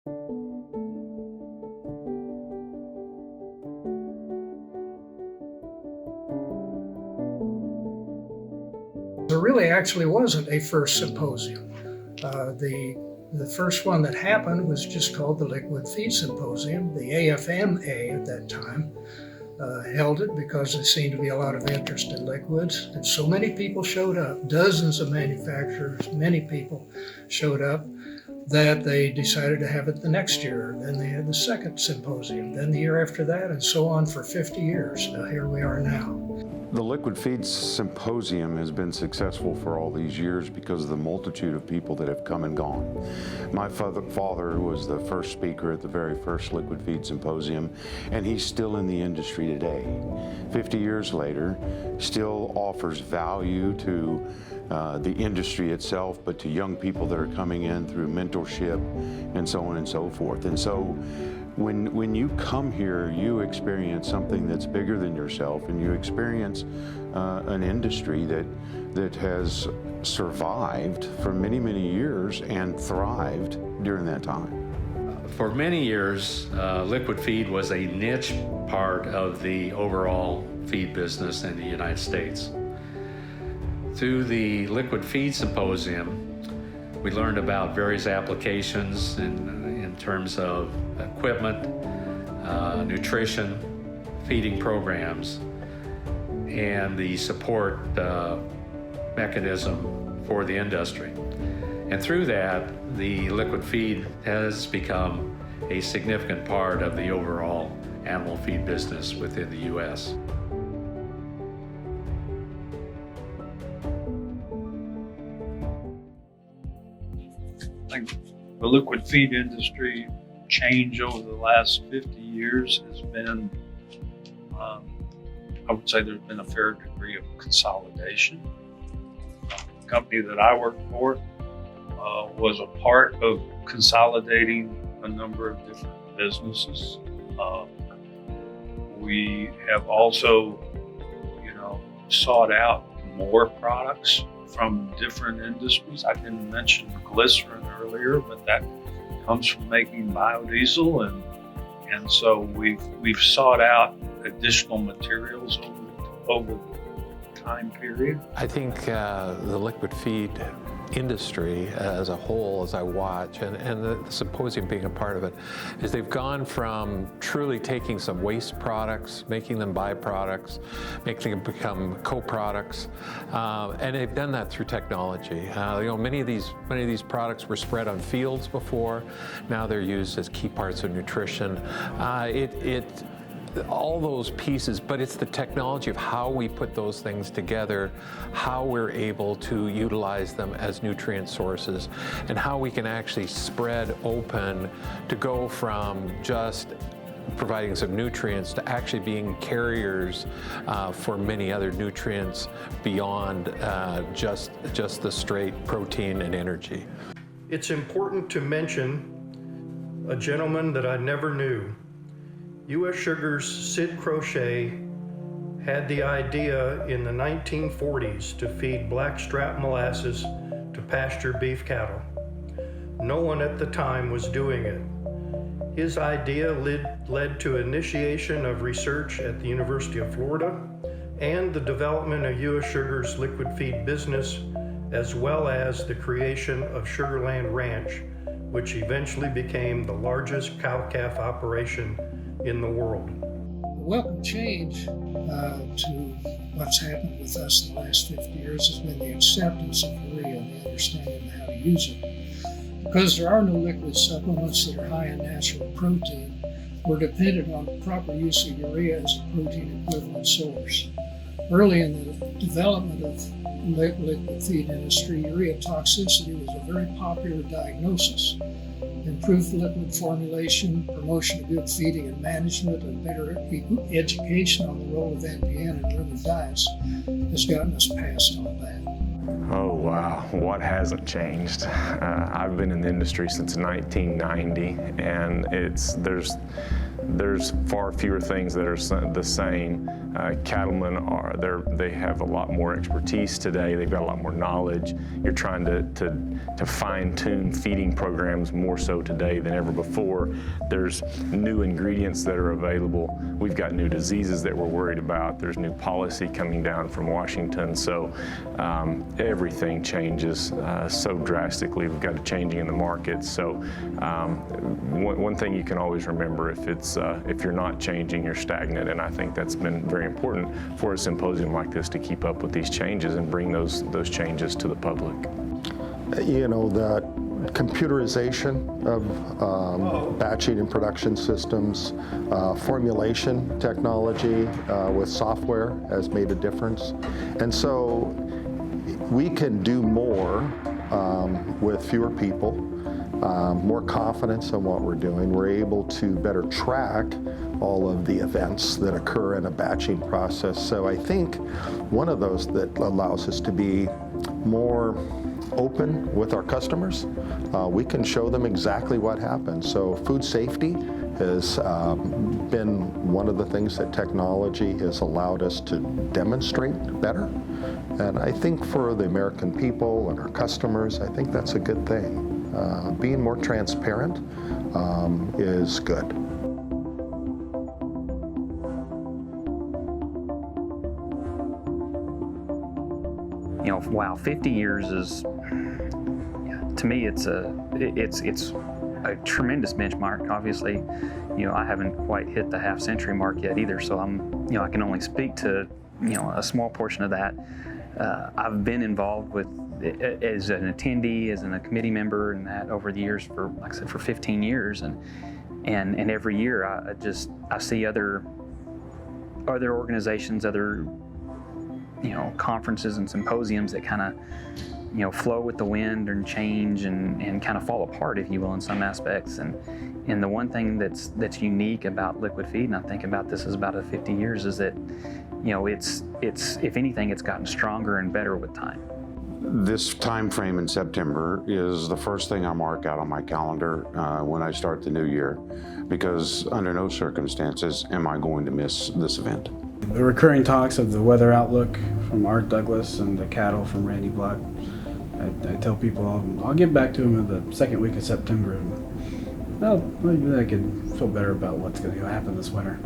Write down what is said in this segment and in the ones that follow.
There really actually wasn't a first symposium. The first one that happened was just called the Liquid Feed Symposium. The AFMA at that time held it because there seemed to be a lot of interest in liquids, and so many people showed up, dozens of manufacturers, many people showed up, that they decided to have it the next year. Then they had the second symposium, then the year after that, and so on for 50 years. Now here we are now. The Liquid Feed Symposium has been successful for all these years because of the multitude of people that have come and gone. My father was the first speaker at the very first Liquid Feed Symposium, and he's still in the industry today. 50 years later, still offers value to the industry itself, but to young people that are coming in through mentorship and so on and so forth. And so when you come here, you experience something that's bigger than yourself, and you experience an industry that has survived for many, many years and thrived during that time. For many years, liquid feed was a niche part of the overall feed business in the United States. Through the Liquid Feed Symposium, we learned about various applications in terms of equipment, nutrition, feeding programs, and the support mechanism for the industry. And through that, the liquid feed has become a significant part of the overall animal feed business within the U.S. I think the liquid feed industry change over the last 50 years has been, I would say there's been a fair degree of consolidation. The company that I worked for was a part of consolidating a number of different businesses. We have also, sought out more products from different industries. I didn't mention glycerin earlier, but that comes from making biodiesel, and so we've sought out additional materials over the time period. I think the liquid feed industry as a whole, as I watch, and the symposium being a part of it, is they've gone from truly taking some waste products, making them byproducts, making them become co-products, and they've done that through technology. Many of these products were spread on fields before. Now they're used as key parts of nutrition. All those pieces, but it's the technology of how we put those things together, how we're able to utilize them as nutrient sources, and how we can actually spread open to go from just providing some nutrients to actually being carriers for many other nutrients beyond just the straight protein and energy. It's important to mention a gentleman that I never knew. U.S. Sugar's Sid Crochet had the idea in the 1940s to feed blackstrap molasses to pasture beef cattle. No one at the time was doing it. His idea led to initiation of research at the University of Florida and the development of U.S. Sugar's liquid feed business, as well as the creation of Sugarland Ranch, which eventually became the largest cow-calf operation in the world. A welcome change to what's happened with us in the last 50 years has been the acceptance of urea and the understanding of how to use it. Because there are no liquid supplements that are high in natural protein, we're dependent on the proper use of urea as a protein equivalent source. Early in the development of the liquid feed industry, urea toxicity was a very popular diagnosis. Improved liquid formulation, promotion of good feeding and management, and better education on the role of NPN in rumen diets has gotten us past all that. Oh wow, what hasn't changed? I've been in the industry since 1990, and there's far fewer things that are the same Cattlemen they have a lot more expertise today. They've got a lot more knowledge. You're trying to fine-tune feeding programs more so today than ever before. There's new ingredients that are available. We've got new diseases that we're worried about. There's new policy coming down from Washington. So everything changes so drastically. We've got a changing in the market. So one thing you can always remember, if you're not changing, you're stagnant. And I think that's been very important for a symposium like this to keep up with these changes and bring those changes to the public. You know, the computerization of batching and production systems, formulation technology with software has made a difference. And so we can do more with fewer people, more confidence in what we're doing. We're able to better track all of the events that occur in a batching process. So I think one of those that allows us to be more open with our customers. We can show them exactly what happens. So food safety has been one of the things that technology has allowed us to demonstrate better. And I think for the American people and our customers, I think that's a good thing. Being more transparent is good. You know, wow, 50 years is, to me, it's a tremendous benchmark. Obviously, you know, I haven't quite hit the half-century mark yet either, so I can only speak to, a small portion of that. I've been involved with, as an attendee, as a committee member, and that over the years for, like I said, for 15 years, and every year I see other organizations, other conferences and symposiums that kind of, flow with the wind and change and kind of fall apart, if you will, in some aspects. And the one thing that's unique about liquid feed, and I think about this as about 50 years, is that, it's if anything, it's gotten stronger and better with time. This time frame in September is the first thing I mark out on my calendar when I start the new year, because under no circumstances am I going to miss this event. The recurring talks of the weather outlook from Art Douglas and the cattle from Randy Block, I tell people I'll get back to them in the second week of September. Well, maybe I can feel better about what's going to happen this winter.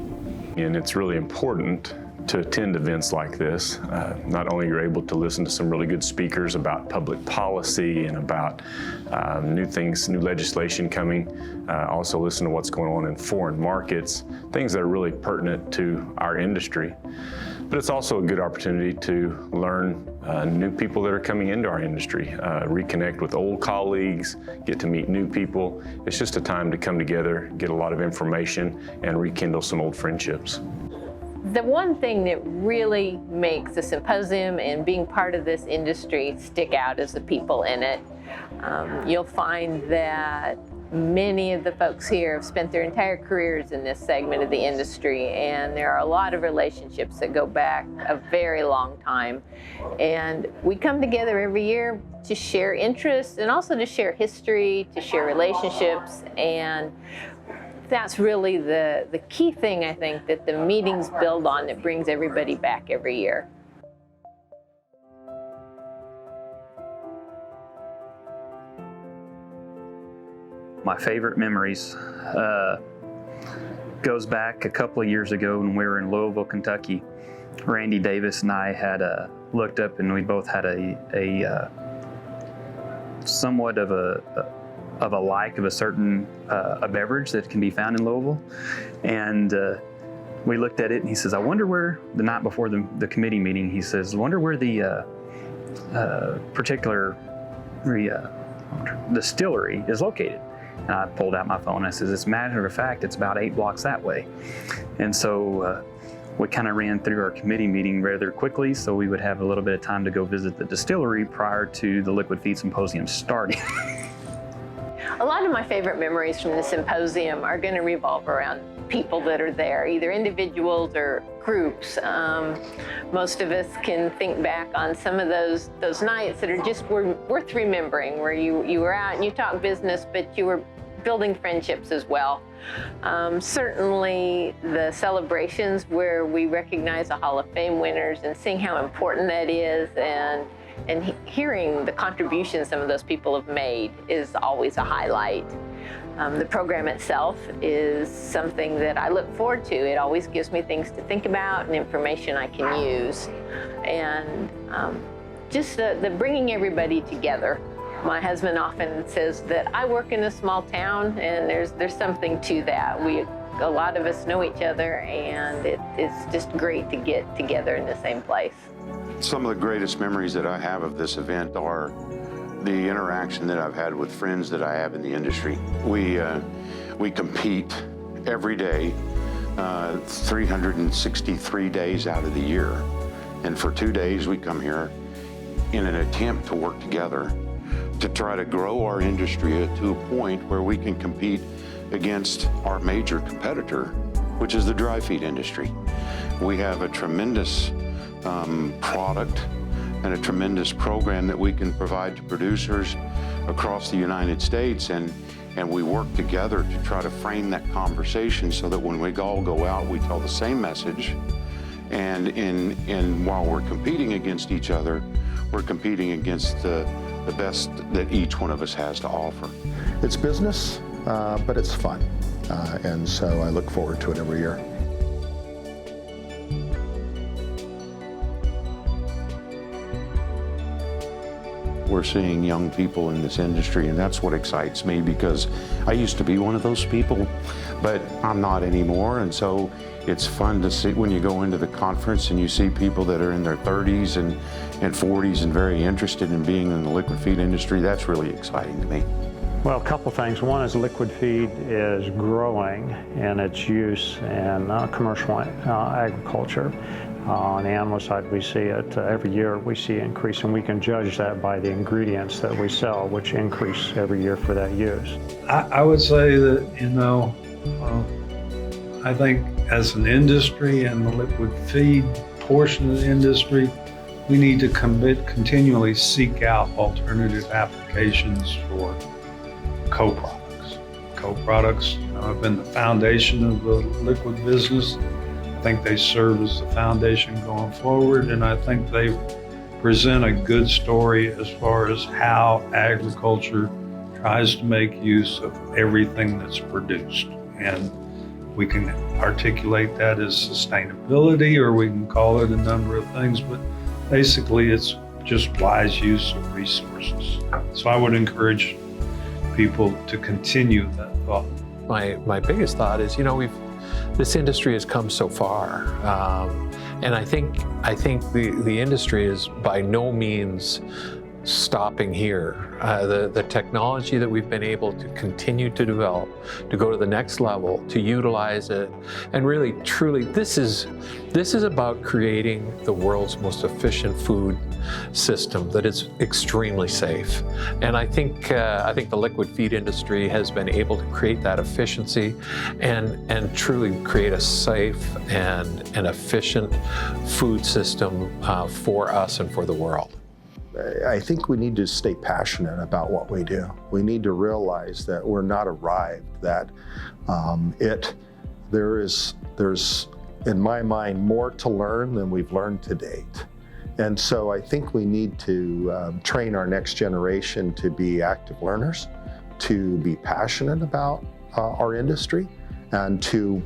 And it's really important to attend events like this. Not only you're able to listen to some really good speakers about public policy and about new things, new legislation coming, also listen to what's going on in foreign markets, things that are really pertinent to our industry. But it's also a good opportunity to learn new people that are coming into our industry, reconnect with old colleagues, get to meet new people. It's just a time to come together, get a lot of information, and rekindle some old friendships. The one thing that really makes the symposium and being part of this industry stick out is the people in it. You'll find that many of the folks here have spent their entire careers in this segment of the industry, and there are a lot of relationships that go back a very long time. And we come together every year to share interests and also to share history, to share relationships, and that's really the key thing, I think, that the meetings build on, that brings everybody back every year. My favorite memories goes back a couple of years ago when we were in Louisville, Kentucky. Randy Davis and I had looked up, and we both had a somewhat of a like of a certain a beverage that can be found in Louisville, and we looked at it, and he says, "I wonder where," the night before the committee meeting, he says, "I wonder where the particular distillery is located." And I pulled out my phone. I says, "As a matter of fact, it's about 8 blocks that way." And so we kind of ran through our committee meeting rather quickly, so we would have a little bit of time to go visit the distillery prior to the Liquid Feed Symposium starting. A lot of my favorite memories from the symposium are going to revolve around people that are there, either individuals or groups. Most of us can think back on some of those nights that are just worth remembering, where you were out and you talked business, but you were building friendships as well. Certainly the celebrations where we recognize the Hall of Fame winners and seeing how important that is, and hearing the contributions some of those people have made is always a highlight. The program itself is something that I look forward to. It always gives me things to think about and information I can use. And just the bringing everybody together. My husband often says that I work in a small town, and there's something to that. A lot of us know each other, and it's just great to get together in the same place. Some of the greatest memories that I have of this event are the interaction that I've had with friends that I have in the industry. We compete every day, 363 days out of the year. And for 2 days we come here in an attempt to work together to try to grow our industry to a point where we can compete against our major competitor, which is the dry feed industry. We have a tremendous product and a tremendous program that we can provide to producers across the United States, and we work together to try to frame that conversation so that when we all go out, we tell the same message, and while we're competing against each other, we're competing against the best that each one of us has to offer. It's business, but it's fun, and so I look forward to it every year. We're seeing young people in this industry, and that's what excites me, because I used to be one of those people, but I'm not anymore. And so it's fun to see when you go into the conference and you see people that are in their 30s and 40s and very interested in being in the liquid feed industry. That's really exciting to me. Well, a couple things. One is liquid feed is growing in its use in commercial agriculture. On the animal side, we see it every year. We see increase, and we can judge that by the ingredients that we sell, which increase every year for that use. I would say that, I think as an industry and the liquid feed portion of the industry, we need to continually seek out alternative applications for co-products. Co-products have been the foundation of the liquid business. I think they serve as the foundation going forward, and I think they present a good story as far as how agriculture tries to make use of everything that's produced. And we can articulate that as sustainability, or we can call it a number of things, but basically it's just wise use of resources. So I would encourage people to continue that thought. My biggest thought is, this industry has come so far, and I think the industry is by no means stopping here. The technology that we've been able to continue to develop, to go to the next level, to utilize it, and really, truly, this is about creating the world's most efficient food system that is extremely safe. And I think the liquid feed industry has been able to create that efficiency and truly create a safe and an efficient food system for us and for the world. I think we need to stay passionate about what we do. We need to realize that we're not arrived, that there's, in my mind, more to learn than we've learned to date. And so I think we need to train our next generation to be active learners, to be passionate about our industry, and to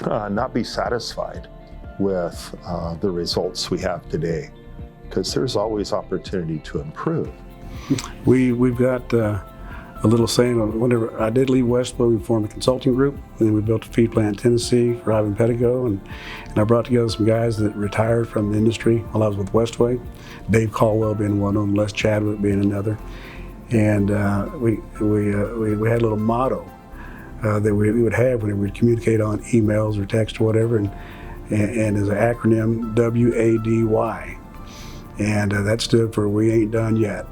not be satisfied with the results we have today, because there's always opportunity to improve. We've got a little saying, whenever I did leave Westway, we formed a consulting group, and then we built a feed plant in Tennessee for Ivan Pettigo, and I brought together some guys that retired from the industry while I was with Westway, Dave Caldwell being one of them, Les Chadwick being another, and we had a little motto that we would have when we'd communicate on emails or text or whatever, and as an acronym, WADY. And that stood for We Ain't Done Yet.